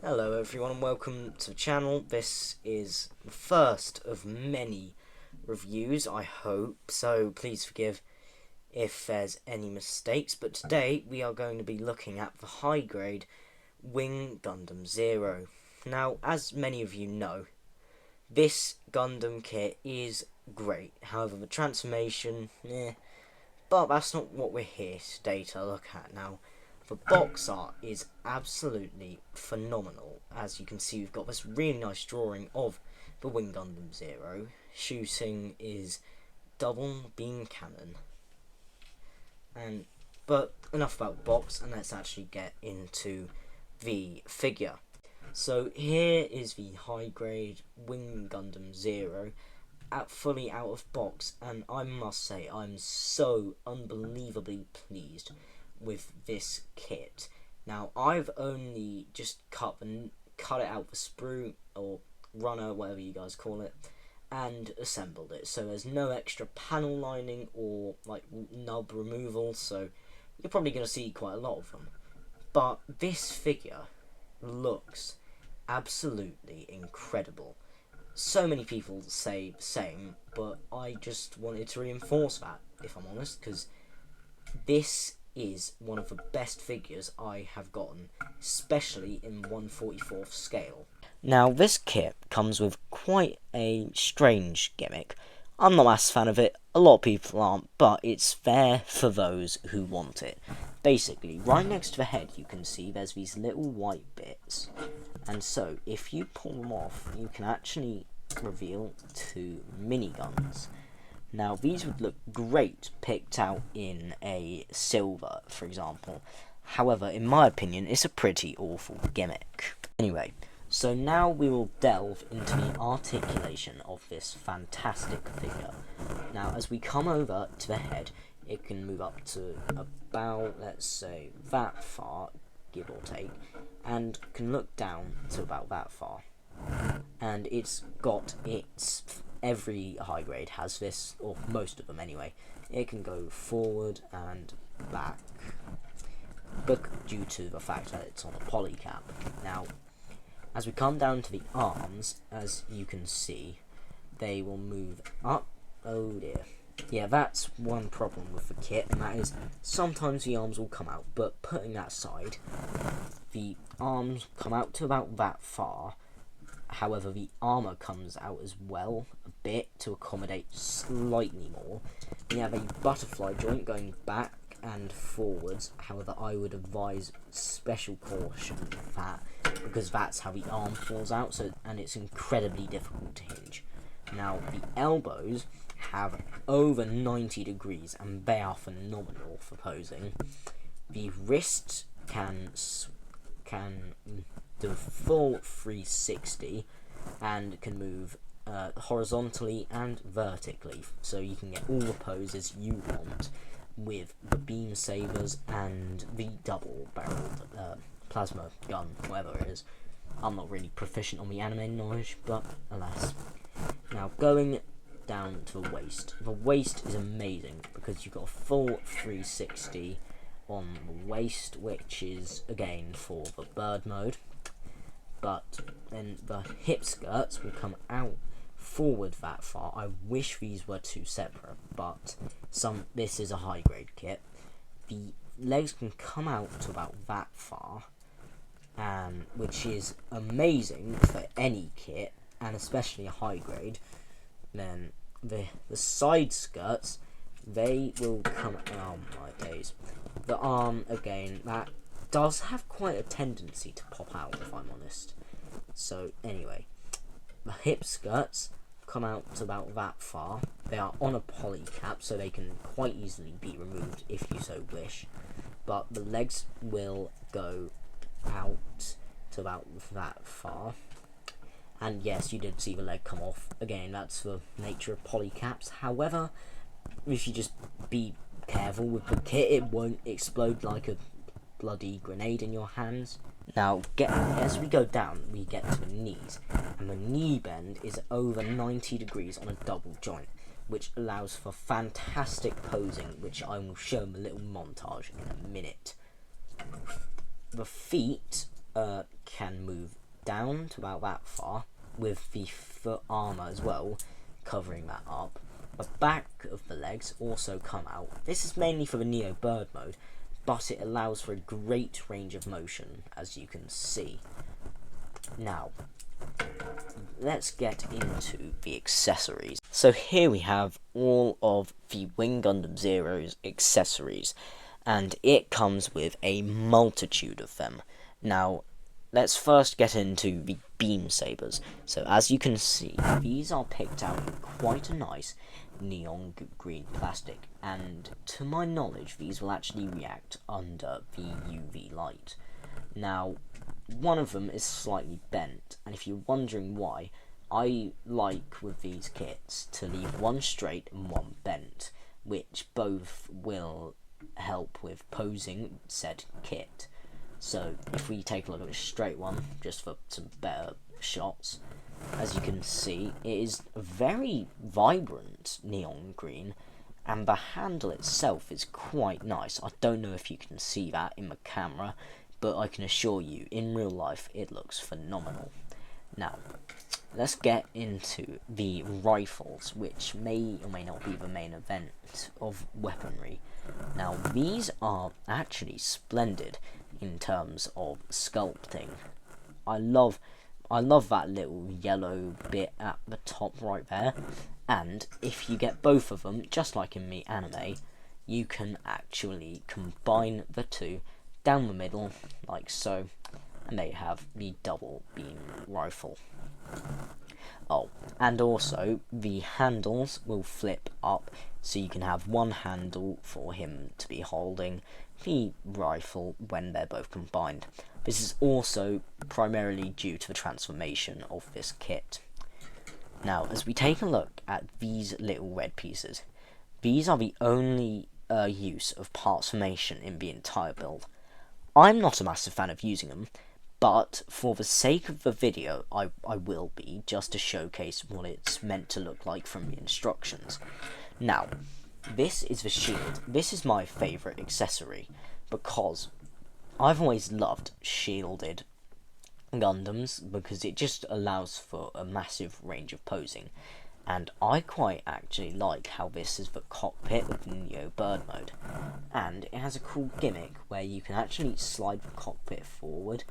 Hello everyone and welcome to the channel. This is the first of many reviews, I hope, so please forgive if there's any mistakes, but today we are going to be looking at the high grade Wing Gundam Zero. Now, as many of you know, this Gundam kit is great, however the transformation, but that's not what we're here today to look at now. The box art is absolutely phenomenal. As you can see, we've got this really nice drawing of the Wing Gundam Zero. Shooting is double beam cannon. But enough about the box, and let's actually get into the figure. So here is the high grade Wing Gundam Zero, fully out of box, and I must say I'm so unbelievably pleased with this kit. Now, I've only just cut it out the sprue or runner, whatever you guys call it, and assembled it. So there's no extra panel lining or like nub removal, so you're probably going to see quite a lot of them. But this figure looks absolutely incredible. So many people say the same, but I just wanted to reinforce that, if I'm honest, because this is one of the best figures I have gotten, especially in 1/44th scale. Now, this kit comes with quite a strange gimmick. I'm not a massive fan of it, a lot of people aren't, but it's there for those who want it. Basically, right next to the head you can see there's these little white bits, and so if you pull them off you can actually reveal two miniguns. Now, these would look great picked out in a silver, for example. However, in my opinion, it's a pretty awful gimmick. Anyway, so now we will delve into the articulation of this fantastic figure. Now, as we come over to the head, it can move up to about, let's say, that far, give or take, and can look down to about that far. And it's got every high grade has this, or most of them anyway. It can go forward and back, but due to the fact that it's on a polycap. Now, as we come down to the arms, as you can see, they will move up. Oh dear. Yeah, that's one problem with the kit, and that is sometimes the arms will come out, but putting that aside, the arms come out to about that far. However, the armour comes out as well a bit to accommodate slightly more. We have a butterfly joint going back and forwards. However, I would advise special caution with that, because that's how the arm falls out, and it's incredibly difficult to hinge. Now, the elbows have over 90 degrees, and they are phenomenal for posing. The wrists can do a full 360 and can move horizontally and vertically, so you can get all the poses you want with the beam sabers and the double barreled plasma gun, whatever it is. I'm not really proficient on the anime knowledge, but alas. Now, going down to the waist. The waist is amazing because you've got a full 360 on the waist, which is again for the bird mode. But then the hip skirts will come out forward that far. I wish these were two separate, but this is a high grade kit. The legs can come out to about that far, which is amazing for any kit, and especially a high grade. Then the side skirts, they will come. Oh my days! The arm again, that does have quite a tendency to pop out, if I'm honest. So anyway, the hip skirts come out to about that far. They are on a polycap, so they can quite easily be removed if you so wish. But the legs will go out to about that far. And yes, you did see the leg come off. Again, that's the nature of polycaps. However, if you just be careful with the kit, it won't explode like a bloody grenade in your hands. Now, as we go down, we get to the knees, and the knee bend is over 90 degrees on a double joint, which allows for fantastic posing, which I will show in a little montage in a minute. The feet can move down to about that far, with the foot armour as well covering that up. The back of the legs also come out. This is mainly for the Neo Bird mode, but it allows for a great range of motion, as you can see. Now, let's get into the accessories. So here we have all of the Wing Gundam Zero's accessories, and it comes with a multitude of them. Now, let's first get into the beam sabers. So as you can see, these are picked out in quite a nice neon green plastic, and to my knowledge these will actually react under the UV light. Now, one of them is slightly bent, and if you're wondering why, I like with these kits to leave one straight and one bent, which both will help with posing said kit. So if we take a look at the straight one, just for some better shots, as you can see, it is a very vibrant neon green, and the handle itself is quite nice. I don't know if you can see that in the camera, but I can assure you, in real life, it looks phenomenal. Now, let's get into the rifles, which may or may not be the main event of weaponry. Now, these are actually splendid in terms of sculpting. I love that little yellow bit at the top right there, and if you get both of them, just like in the anime, you can actually combine the two down the middle, like so, and they have the double beam rifle. Oh, and also the handles will flip up, so you can have one handle for him to be holding the rifle when they're both combined. This is also primarily due to the transformation of this kit. Now, as we take a look at these little red pieces, these are the only use of parts formation in the entire build. I'm not a massive fan of using them, but for the sake of the video, I will be, just to showcase what it's meant to look like from the instructions. Now, this is the shield. This is my favourite accessory, because I've always loved shielded Gundams, because it just allows for a massive range of posing. And I quite actually like how this is the cockpit with the Neo Bird mode. And it has a cool gimmick where you can actually slide the cockpit forward.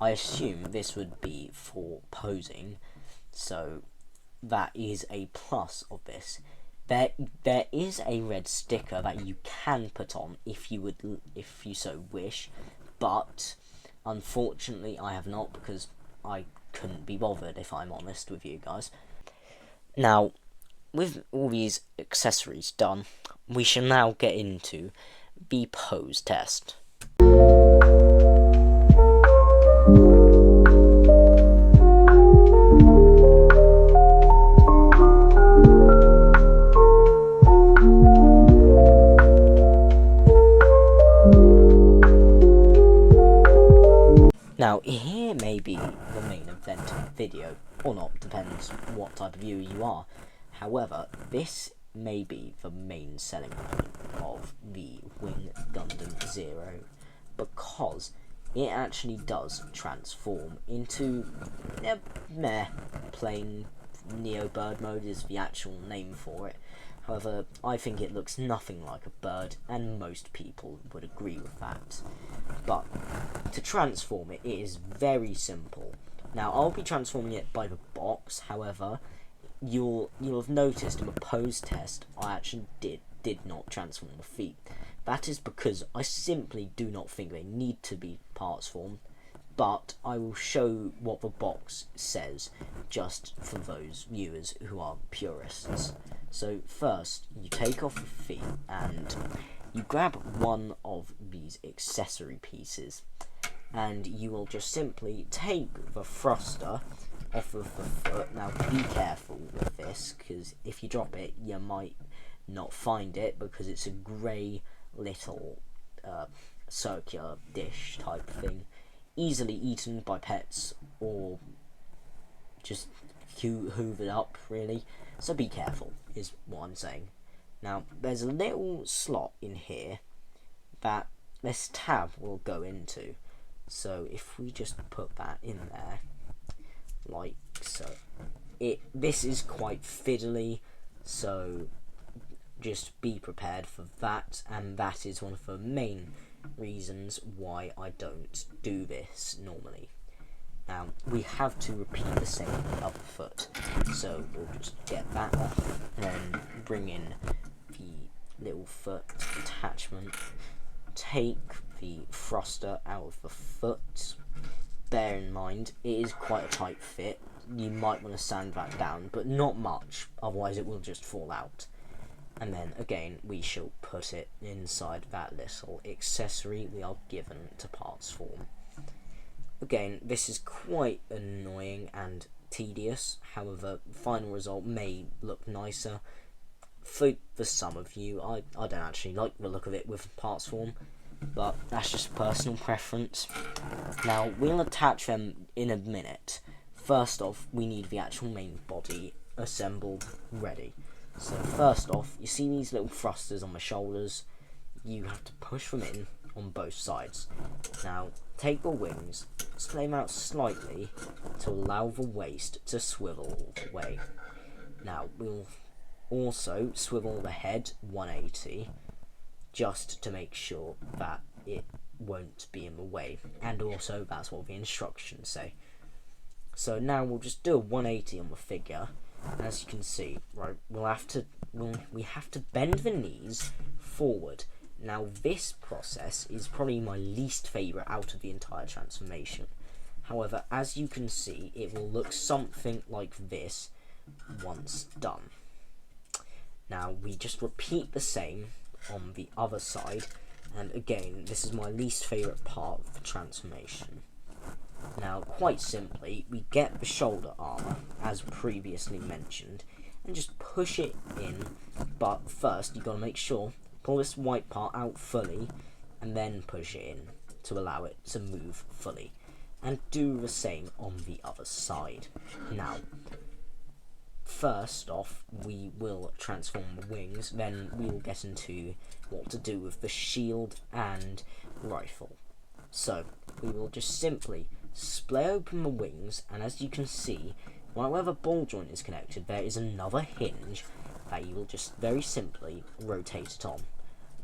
I assume this would be for posing, so that is a plus of this. There is a red sticker that you can put on if you so wish, but unfortunately I have not, because I couldn't be bothered, if I'm honest with you guys. Now, with all these accessories done, we shall now get into the pose test. Now, here may be the main event of the video, or not, depends what type of viewer you are. However, this may be the main selling point of the Wing Gundam Zero, because it actually does transform into plain Neo Bird mode is the actual name for it. However, I think it looks nothing like a bird, and most people would agree with that. But to transform it, it is very simple. Now, I'll be transforming it by the box. However, you'll have noticed in the pose test, I actually did not transform the feet. That is because I simply do not think they need to be parts formed. But I will show what the box says, just for those viewers who are purists. So first, you take off the feet and you grab one of these accessory pieces, and you will just simply take the thruster off of the foot. Now, be careful with this, because if you drop it, you might not find it, because it's a grey little circular dish type thing, easily eaten by pets or just hoovered up, really. So be careful, is what I'm saying. Now, there's a little slot in here that this tab will go into. So if we just put that in there, like so, this is quite fiddly, so just be prepared for that, and that is one of the main reasons why I don't do this normally. Now we have to repeat the same with the other foot, so we'll just get that off and then bring in the little foot attachment, take the thruster out of the foot. Bear in mind it is quite a tight fit, you might want to sand that down, but not much, otherwise it will just fall out. And then again we shall put it inside that little accessory we are given to parts form. Again, this is quite annoying and tedious, however the final result may look nicer. For some of you, I don't actually like the look of it with parts form, but that's just personal preference. Now we'll attach them in a minute. First off, we need the actual main body assembled, ready. So first off, you see these little thrusters on the shoulders, you have to push them in on both sides. Now take the wings, splay them out slightly to allow the waist to swivel away. Now we'll also swivel the head 180 just to make sure that it won't be in the way, and also that's what the instructions say. So now we'll just do a 180 on the figure. As you can see, right, we have to bend the knees forward. Now this process is probably my least favourite out of the entire transformation. However, as you can see, it will look something like this once done. Now we just repeat the same on the other side, and again, this is my least favourite part of the transformation. Now, quite simply, we get the shoulder armour, as previously mentioned, and just push it in, but first you've got to make sure, pull this white part out fully, and then push it in to allow it to move fully. And do the same on the other side. Now, first off, we will transform the wings, then we will get into what to do with the shield and rifle. So, we will just simply splay open the wings, and as you can see, right where the ball joint is connected, there is another hinge that you will just very simply rotate it on.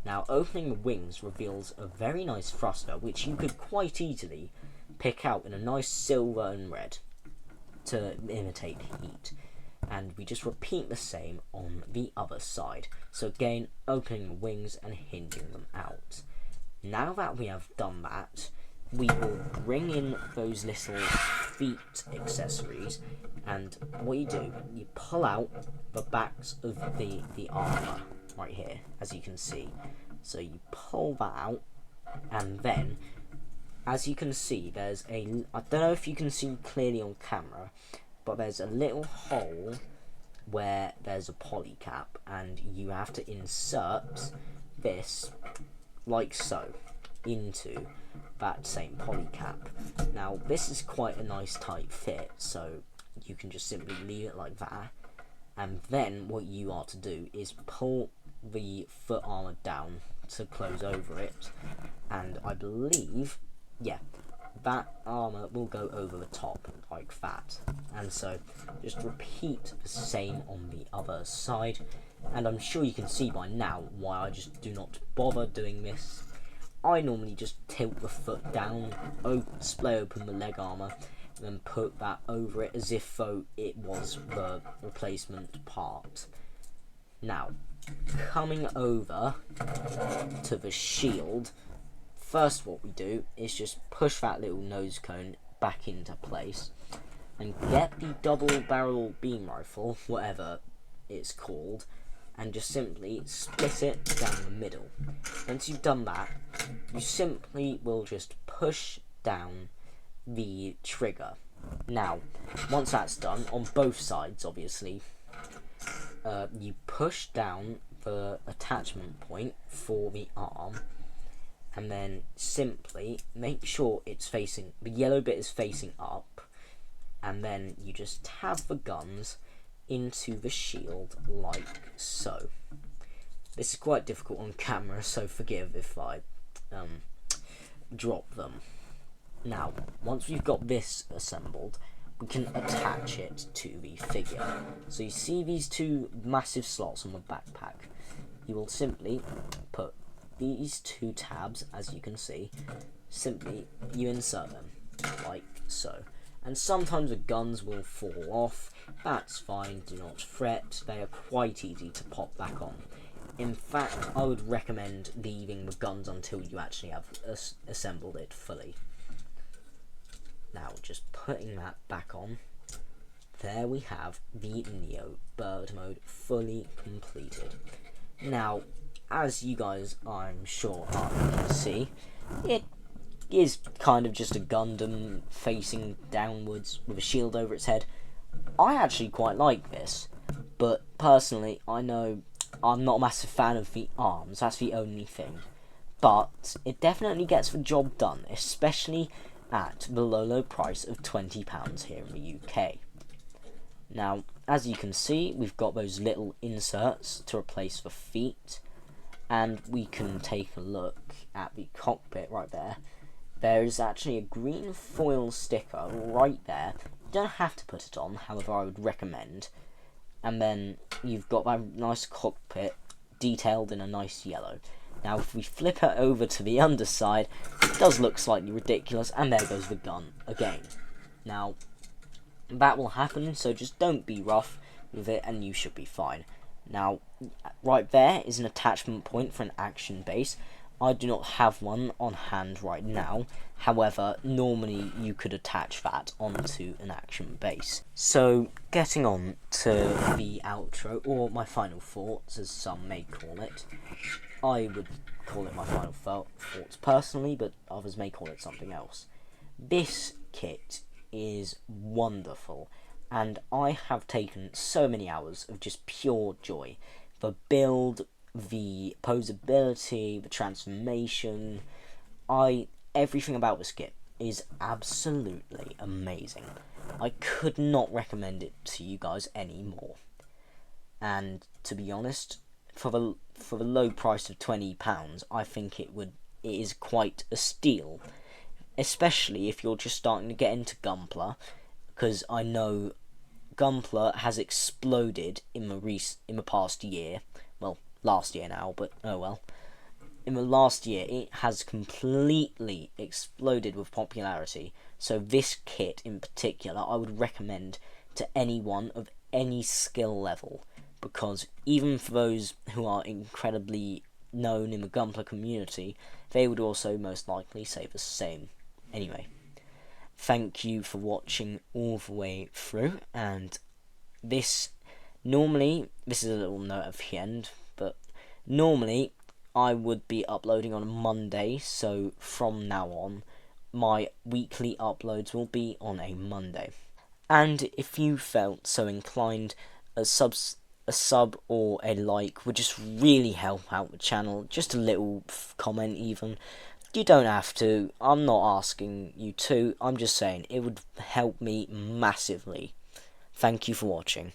Now, opening the wings reveals a very nice thruster, which you could quite easily pick out in a nice silver and red to imitate heat. And we just repeat the same on the other side. So again, opening the wings and hinging them out. Now that we have done that, we will bring in those little feet accessories, and what you do, you pull out the backs of the armour right here, as you can see. So you pull that out, and then, as you can see, there's I don't know if you can see clearly on camera, but there's a little hole where there's a poly cap, and you have to insert this, like so, into that same poly cap. Now this is quite a nice tight fit, so you can just simply leave it like that, and then what you are to do is pull the foot armour down to close over it, and I believe, yeah, that armour will go over the top like that. And so just repeat the same on the other side, and I'm sure you can see by now why I just do not bother doing this. I normally just tilt the foot down, splay open the leg armour, and then put that over it as if though it was the replacement part. Now, coming over to the shield, first what we do is just push that little nose cone back into place and get the double barrel beam rifle, whatever it's called, and just simply split it down the middle. Once you've done that, you simply will just push down the trigger. Now, once that's done, on both sides obviously, you push down the attachment point for the arm, and then simply make sure it's facing, the yellow bit is facing up, and then you just tab the guns into the shield like so. This is quite difficult on camera, so forgive if I drop them. Now, once we've got this assembled, we can attach it to the figure. So you see these two massive slots on the backpack. You will simply put these two tabs, as you can see, simply you insert them, like so. And sometimes the guns will fall off. That's fine, do not fret, they are quite easy to pop back on. In fact, I would recommend leaving the guns until you actually have assembled it fully. Now, just putting that back on, there we have the Neo bird mode fully completed. Now, as you guys, I'm sure, can see, it is kind of just a Gundam facing downwards with a shield over its head. I actually quite like this, but personally, I know I'm not a massive fan of the arms, that's the only thing. But it definitely gets the job done, especially at the low price of £20 here in the UK. Now, as you can see, we've got those little inserts to replace the feet, and we can take a look at the cockpit right there. There is actually a green foil sticker right there. You don't have to put it on, however I would recommend. And then you've got that nice cockpit detailed in a nice yellow. Now if we flip it over to the underside, it does look slightly ridiculous, and there goes the gun again. Now that will happen, so just don't be rough with it and you should be fine. Now right there is an attachment point for an action base. I do not have one on hand right now, however normally you could attach that onto an action base. So getting on to the outro, or my final thoughts as some may call it. I would call it my final thoughts personally, but others may call it something else. This kit is wonderful, and I have taken so many hours of just pure joy. The build, the posability, the transformation, everything about this kit is absolutely amazing. I could not recommend it to you guys anymore. And to be honest, for the low price of £20, I think it is quite a steal, especially if you're just starting to get into Gunpla, because I know Gunpla has exploded in the past year. Well, last year now, but oh well. In the last year, it has completely exploded with popularity. So this kit in particular, I would recommend to anyone of any skill level, because even for those who are incredibly known in the Gunpla community, they would also most likely say the same. Anyway, thank you for watching all the way through, and this is a little note at the end, but normally I would be uploading on a Monday, so from now on my weekly uploads will be on a Monday. And if you felt so inclined, a sub or a like would just really help out the channel. Just a little comment even. You don't have to. I'm not asking you to. I'm just saying it would help me massively. Thank you for watching.